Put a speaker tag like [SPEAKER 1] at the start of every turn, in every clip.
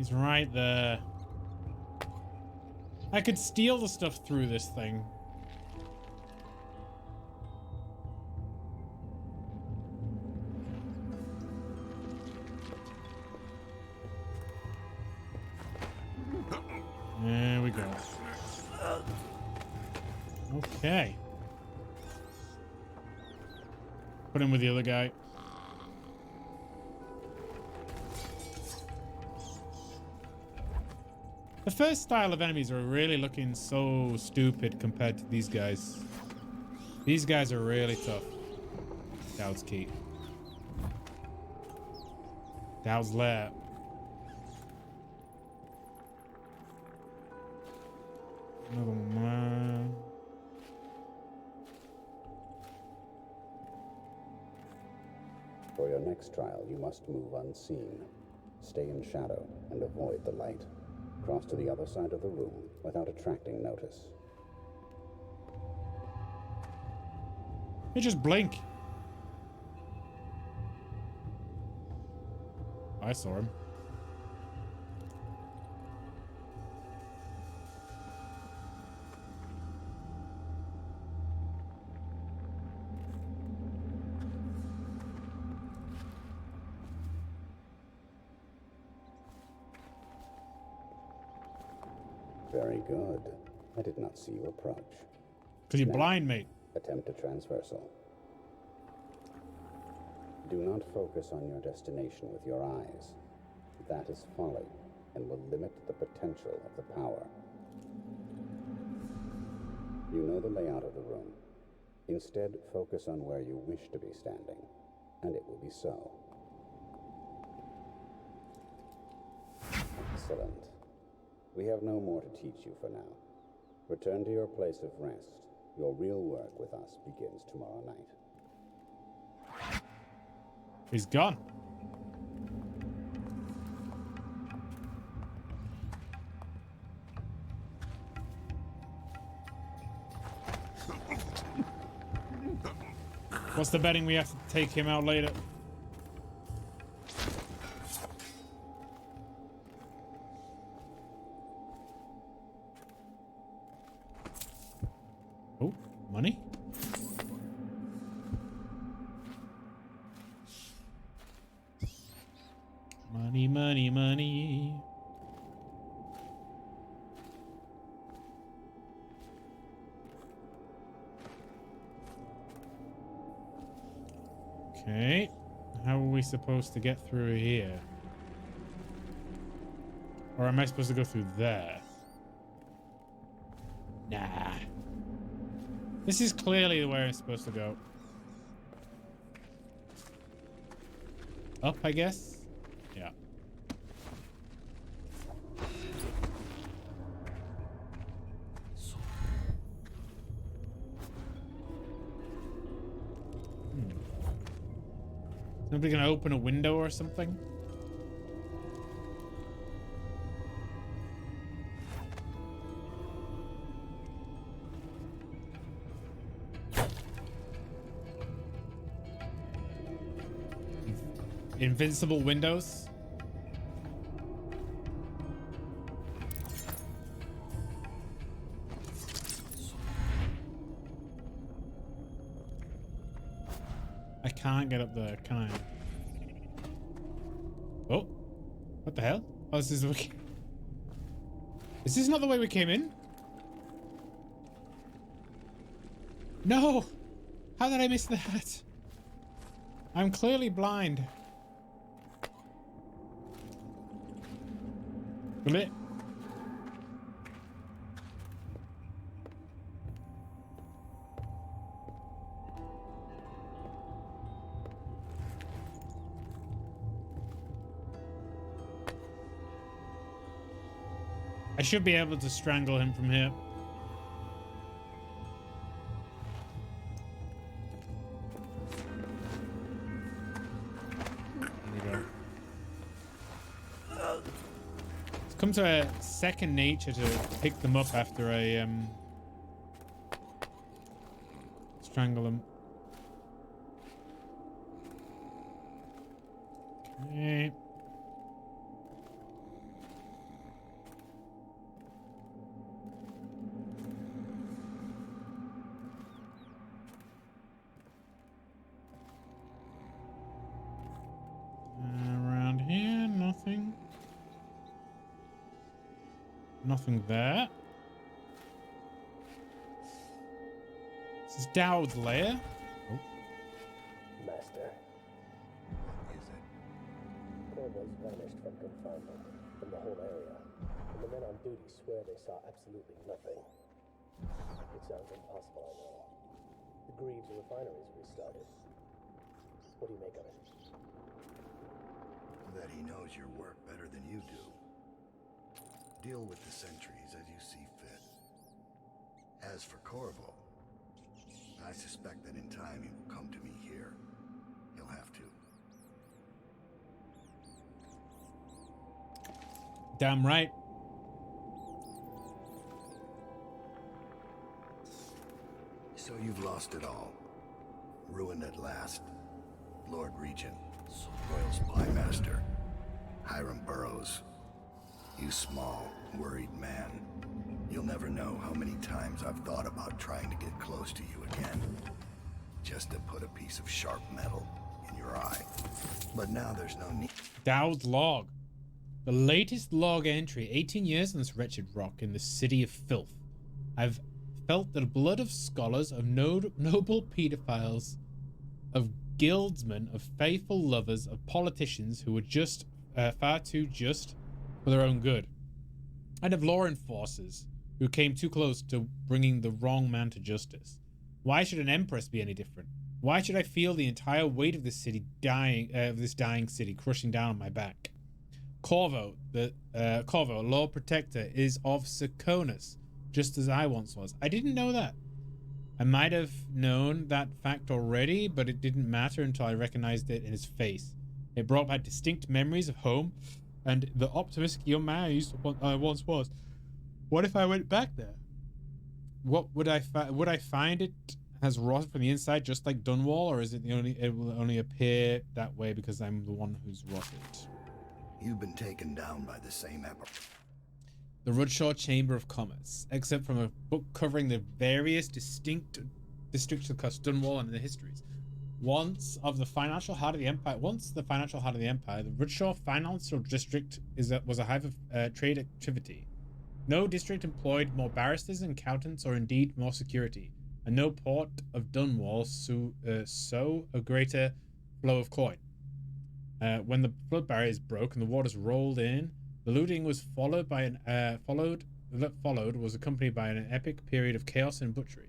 [SPEAKER 1] He's right there. I could steal the stuff through this thing. There we go. Okay. Put him with the other guy. The first style of enemies are really looking so stupid compared to these guys. These guys are really tough. Dow's key. Dow's lair. Another one.
[SPEAKER 2] For your next trial, you must move unseen. Stay in shadow and avoid the light. Cross to the other side of the room without attracting notice.
[SPEAKER 1] They just blink. I saw him.
[SPEAKER 2] Very good. I did not see you approach.
[SPEAKER 1] Because you're blind, mate.
[SPEAKER 2] Attempt a transversal. Do not focus on your destination with your eyes. That is folly and will limit the potential of the power. You know the layout of the room. Instead, focus on where you wish to be standing, and it will be so. Excellent. We have no more to teach you for now. Return to your place of rest. Your real work with us begins tomorrow night.
[SPEAKER 1] He's gone. What's the betting we have to take him out later? Oh, money? Money, money, money. Okay. How are we supposed to get through here? Or am I supposed to go through there? Nah. This is clearly where I'm supposed to go. Up, I guess? Yeah. Somebody gonna open a window or something? Invincible windows? I can't get up there, can I? Oh, what the hell? Oh, this is the... Is this not the way we came in? No! How did I miss that? I'm clearly blind. Commit. I should be able to strangle him from here. There we go. It's come to a second nature to pick them up after I strangle them. Okay. Nothing there. This is Dowd's lair. Oh.
[SPEAKER 3] Master.
[SPEAKER 4] Is it?
[SPEAKER 3] Corvo's vanished from confinement, from the whole area, and the men on duty swear they saw absolutely nothing. It sounds impossible, I know. The Greaves refinery's restarted. What do you make of it?
[SPEAKER 4] That he knows your work better than you do. Deal with the sentries as you see fit. As for Corvo, I suspect that in time he will come to me here. He'll have to.
[SPEAKER 1] Damn right.
[SPEAKER 4] So you've lost it all. Ruined at last. Lord Regent, Royal Spy Master, Hiram Burroughs. You small, worried man. You'll never know how many times I've thought about trying to get close to you again. Just to put a piece of sharp metal in your eye. But now there's no need.
[SPEAKER 1] Dowd's log. The latest log entry. 18 years on this wretched rock in the city of filth. I've felt the blood of scholars, of noble pedophiles, of guildsmen, of faithful lovers, of politicians who were just far too just for their own good, and of law enforcers who came too close to bringing the wrong man to justice. Why should an empress be any different? Why should I feel the entire weight of this city this dying city crushing down on my back? Corvo, Lord Protector, is of Serconis, just as I once was. I didn't know that. I might have known that fact already, but it didn't matter until I recognized it in his face. It brought back distinct memories of home and the optimistic young man I once was. What if I went back there? What would I find it has rotted from the inside, just like Dunwall, or is it it will only appear that way because I'm the one who's rotted?
[SPEAKER 4] You've been taken down by the same emperor.
[SPEAKER 1] The Rudshaw Chamber of Commerce, except from a book covering the various distinct districts across Dunwall and their histories. Once the financial heart of the empire, the Rudshaw Financial District was a hive of trade activity. No district employed more barristers and accountants, or indeed more security, and no port of Dunwall saw a greater flow of coin. When the flood barriers broke and the waters rolled in, the looting was followed was accompanied by an epic period of chaos and butchery.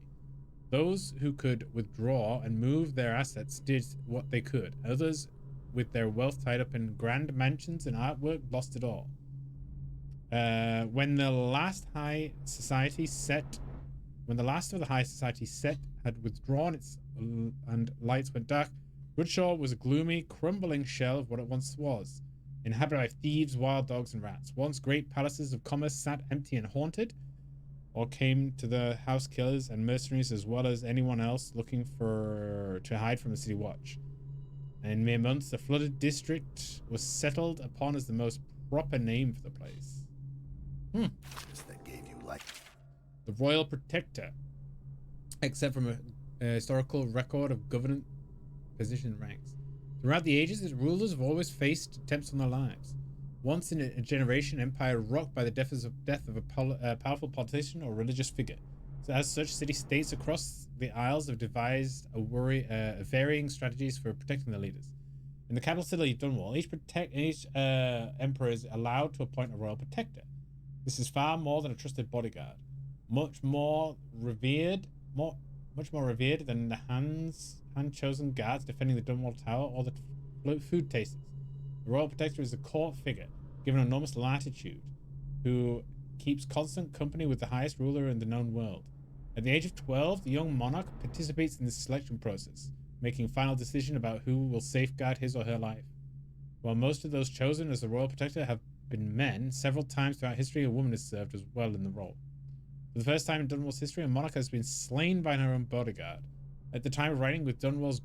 [SPEAKER 1] Those who could withdraw and move their assets did what they could. Others, with their wealth tied up in grand mansions and artwork, lost it all. When the last of the high society set had withdrawn and lights went dark, Rudshaw was a gloomy, crumbling shell of what it once was, inhabited by thieves, wild dogs, and rats. Once great palaces of commerce sat empty and haunted, or came to the house killers and mercenaries as well as anyone else looking to hide from the city watch. And in mere months, the flooded district was settled upon as the most proper name for the place.
[SPEAKER 4] That gave you life.
[SPEAKER 1] The Royal Protector, except from a historical record of government position ranks. Throughout the ages, its rulers have always faced attempts on their lives. Once in a generation, an empire rocked by the death of a powerful politician or religious figure. So as such, city-states across the Isles have devised varying strategies for protecting their leaders. In the capital city of Dunwall, each emperor is allowed to appoint a royal protector. This is far more than a trusted bodyguard, much more revered than the hand-chosen guards defending the Dunwall Tower or the food tasters. The royal protector is a court figure, given enormous latitude, who keeps constant company with the highest ruler in the known world. At the age of 12, the young monarch participates in the selection process, making final decision about who will safeguard his or her life. While most of those chosen as the royal protector have been men, several times throughout history a woman has served as well in the role. For the first time in Dunwall's history, a monarch has been slain by her own bodyguard. At the time of writing, with Dunwall's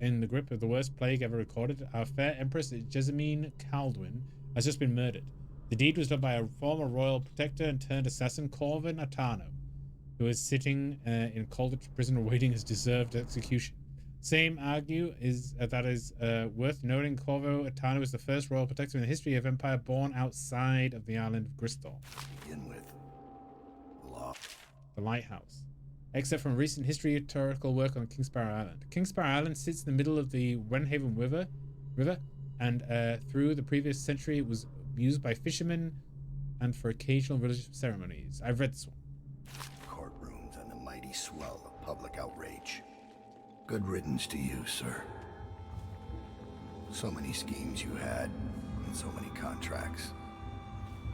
[SPEAKER 1] in the grip of the worst plague ever recorded, our fair Empress Jessamine Caldwin has just been murdered. The deed was done by a former royal protector and turned assassin, Corvin Atano, who is sitting in Colditch prison awaiting his deserved execution. Same argue is that is worth noting. Corvo Atano was the first royal protector in the history of Empire born outside of the island of Gristol.
[SPEAKER 4] Begin with law.
[SPEAKER 1] The lighthouse. Except from recent historical work on King Sparrow Island. King Sparrow Island sits in the middle of the Wenhaven River, and through the previous century it was used by fishermen and for occasional religious ceremonies. I've read this one.
[SPEAKER 4] Courtrooms and the mighty swell of public outrage. Good riddance to you, sir. So many schemes you had, and so many contracts.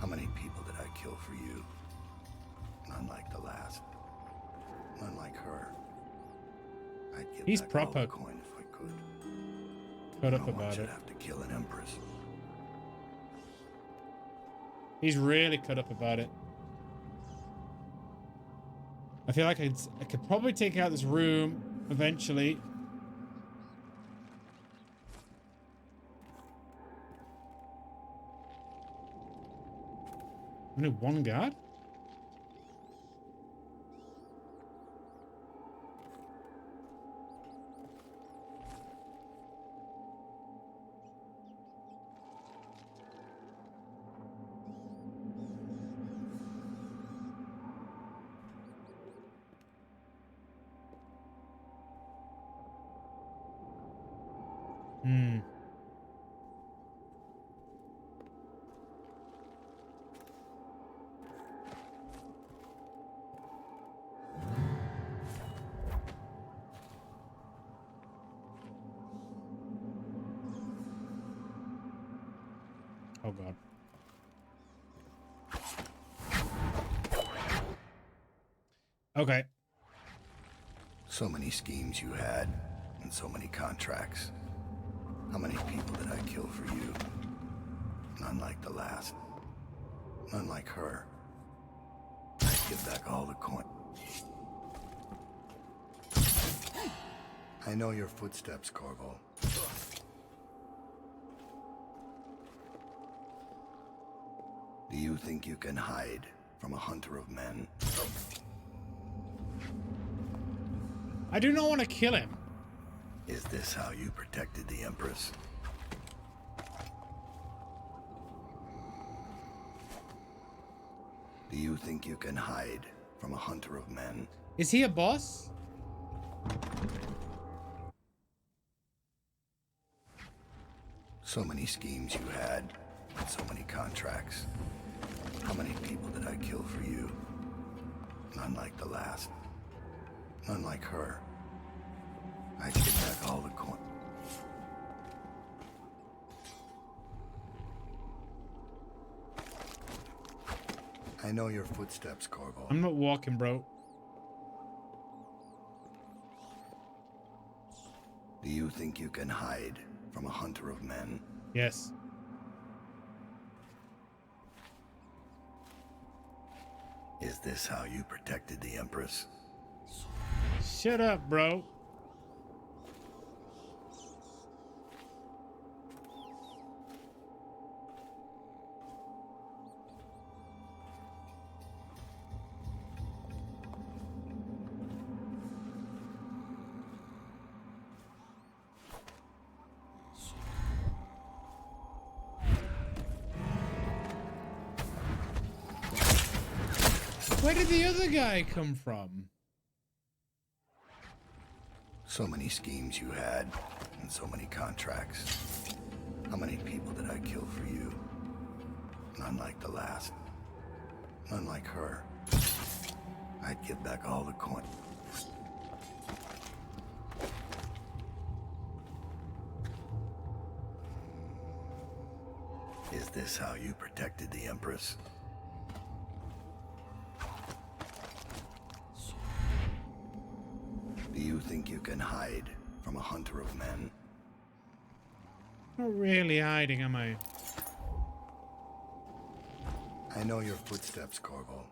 [SPEAKER 4] How many people did I kill for you? None like the last. None like her. I'd give
[SPEAKER 1] He's
[SPEAKER 4] back
[SPEAKER 1] proper
[SPEAKER 4] all the coin if I could.
[SPEAKER 1] cut
[SPEAKER 4] No
[SPEAKER 1] up
[SPEAKER 4] one
[SPEAKER 1] about
[SPEAKER 4] should
[SPEAKER 1] it.
[SPEAKER 4] have to kill an empress.
[SPEAKER 1] He's really cut up about it. I feel like I could probably take out this room eventually. Only one guard? Hmm. Oh God. Okay.
[SPEAKER 4] So many schemes you had, and so many contracts. How many people did I kill for you? None like the last. None like her. I'd give back all the coin. I know your footsteps, Corvo. Do you think you can hide from a hunter of men?
[SPEAKER 1] I do not want to kill him.
[SPEAKER 4] Is this how you protected the Empress? Do you think you can hide from a hunter of men?
[SPEAKER 1] Is he a boss?
[SPEAKER 4] So many schemes you had, and so many contracts. How many people did I kill for you? None like the last. None like her. I'd give back all the coin. I know your footsteps, Corvo.
[SPEAKER 1] I'm not walking, bro.
[SPEAKER 4] Do you think you can hide from a hunter of men?
[SPEAKER 1] Yes.
[SPEAKER 4] Is this how you protected the Empress?
[SPEAKER 1] Shut up, bro. Where did the other guy come from?
[SPEAKER 4] So many schemes you had, and so many contracts. How many people did I kill for you? None like the last. None like her. I'd give back all the coin. Is this how you protected the Empress? Do you think you can hide from a hunter of men?
[SPEAKER 1] Not really hiding, am I?
[SPEAKER 4] I know your footsteps, Corvo.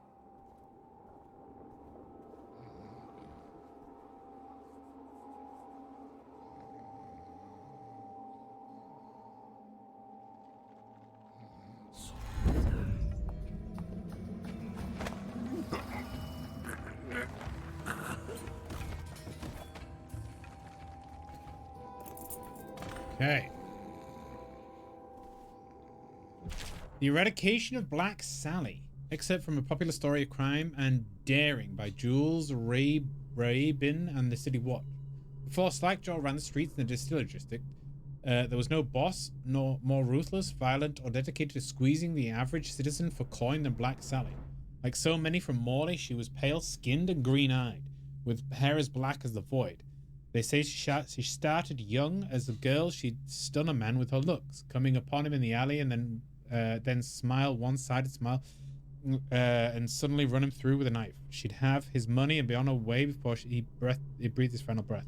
[SPEAKER 1] Okay. The Eradication of Black Sally. Excerpt from A Popular Story of Crime and Daring by Jules Rabin and the City Watch. Before Slackjaw ran the streets in the Distillery District, there was no boss, nor more ruthless, violent, or dedicated to squeezing the average citizen for coin than Black Sally. Like so many from Morley, she was pale-skinned and green-eyed, with hair as black as the void. They say she started young. As a girl, she'd stun a man with her looks, coming upon him in the alley and then smile, one-sided smile, and suddenly run him through with a knife. She'd have his money and be on her way before he breathed his final breath.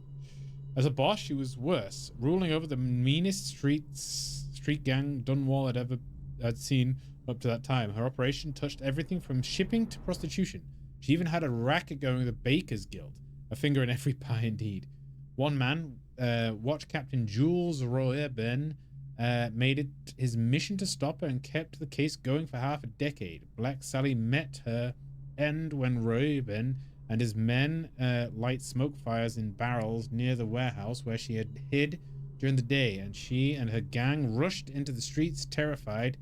[SPEAKER 1] As a boss, she was worse, ruling over the meanest street gang Dunwall had seen up to that time. Her operation touched everything from shipping to prostitution. She even had a racket going with the Bakers Guild, a finger in every pie indeed. One man, Watch Captain Jules Roeben, made it his mission to stop her and kept the case going for half a decade. Black Sally met her end when Roeben and his men light smoke fires in barrels near the warehouse where she had hid during the day, and she and her gang rushed into the streets terrified.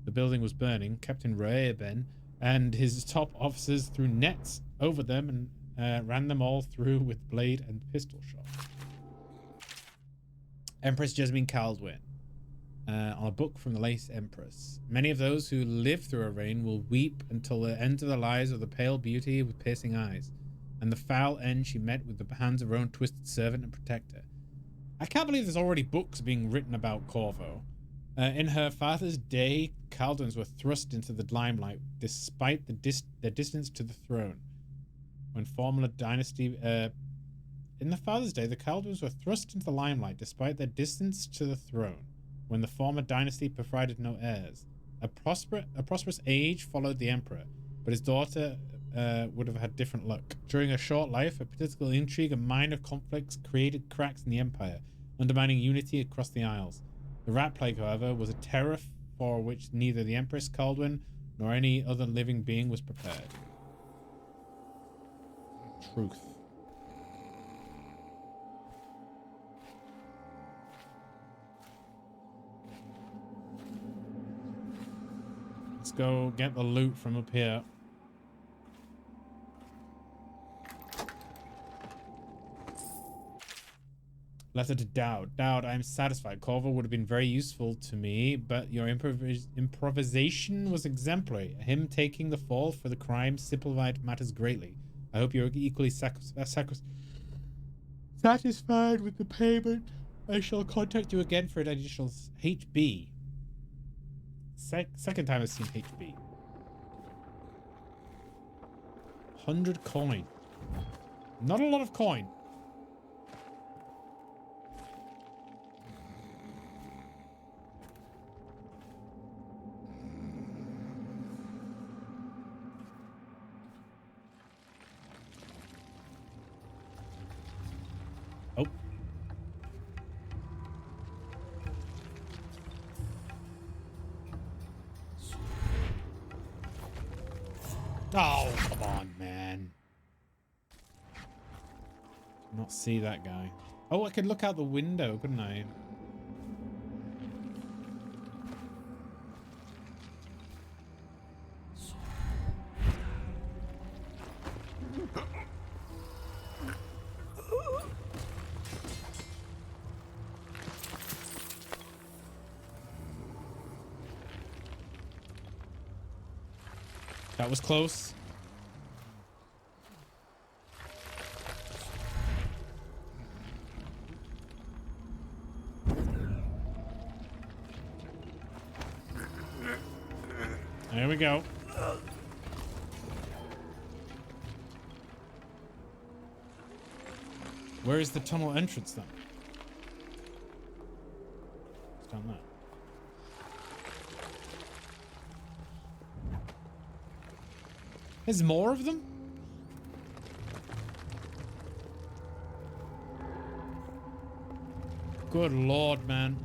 [SPEAKER 1] The building was burning. Captain Roeben and his top officers threw nets over them and ran them all through with blade and pistol shot. Empress Jasmine Caldwin. On a book from the late Empress. Many of those who live through her reign will weep until the end of their lives of the pale beauty with piercing eyes, and the foul end she met with the hands of her own twisted servant and protector. I can't believe there's already books being written about Corvo. In her father's day, Caldwins were thrust into the limelight despite their distance to the throne. When former dynasty... in the father's day, the Caldwins were thrust into the limelight despite their distance to the throne, when the former dynasty provided no heirs. A prosperous age followed the emperor, but his daughter would have had different luck. During her short life, a political intrigue and minor conflicts created cracks in the empire, undermining unity across the Isles. The rat plague, however, was a terror for which neither the Empress Caldwin nor any other living being was prepared. Truth. Let's go get the loot from up here. Letter to Dowd. Dowd, I am satisfied. Corvo would have been very useful to me, but your improvisation was exemplary. Him taking the fall for the crime simplified matters greatly. I hope you're equally satisfied with the payment. I shall contact you again for an additional HB. Second time I've seen HB. 100 coin. Not a lot of coin. Oh. Oh, come on, man. Did not see that guy. Oh, I could look out the window, couldn't I? That was close. There we go. Where is the tunnel entrance then? It's down there. There's more of them? Good lord, man.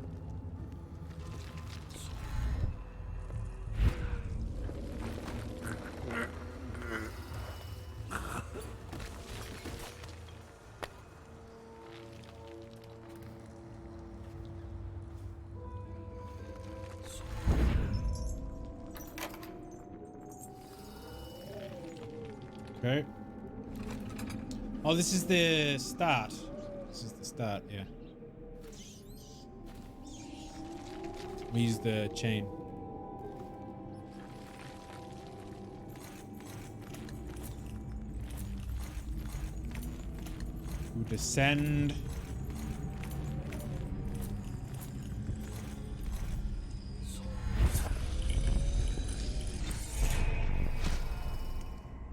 [SPEAKER 1] Okay. Oh, this is the start. This is the start, yeah. We use the chain. We descend.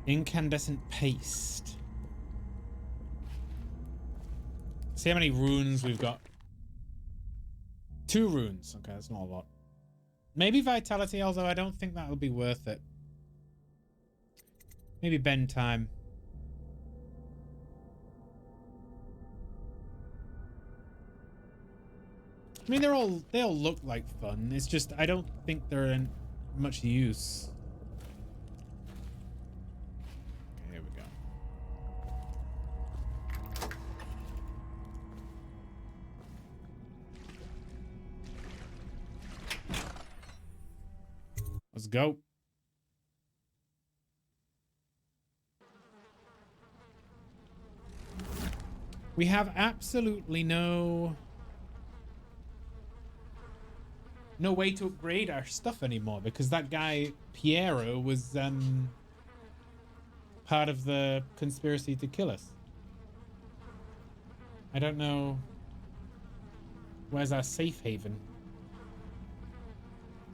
[SPEAKER 1] Incandescent paste. See how many runes we've got. 2 runes. Okay, that's not a lot. Maybe vitality, although I don't think that'll be worth it. Maybe bend time. I mean, they all look like fun. It's just I don't think they're in much use. Okay, here we go. Let's go. We have absolutely no way to upgrade our stuff anymore because that guy Piero was part of the conspiracy to kill us. I don't know. Where's our safe haven?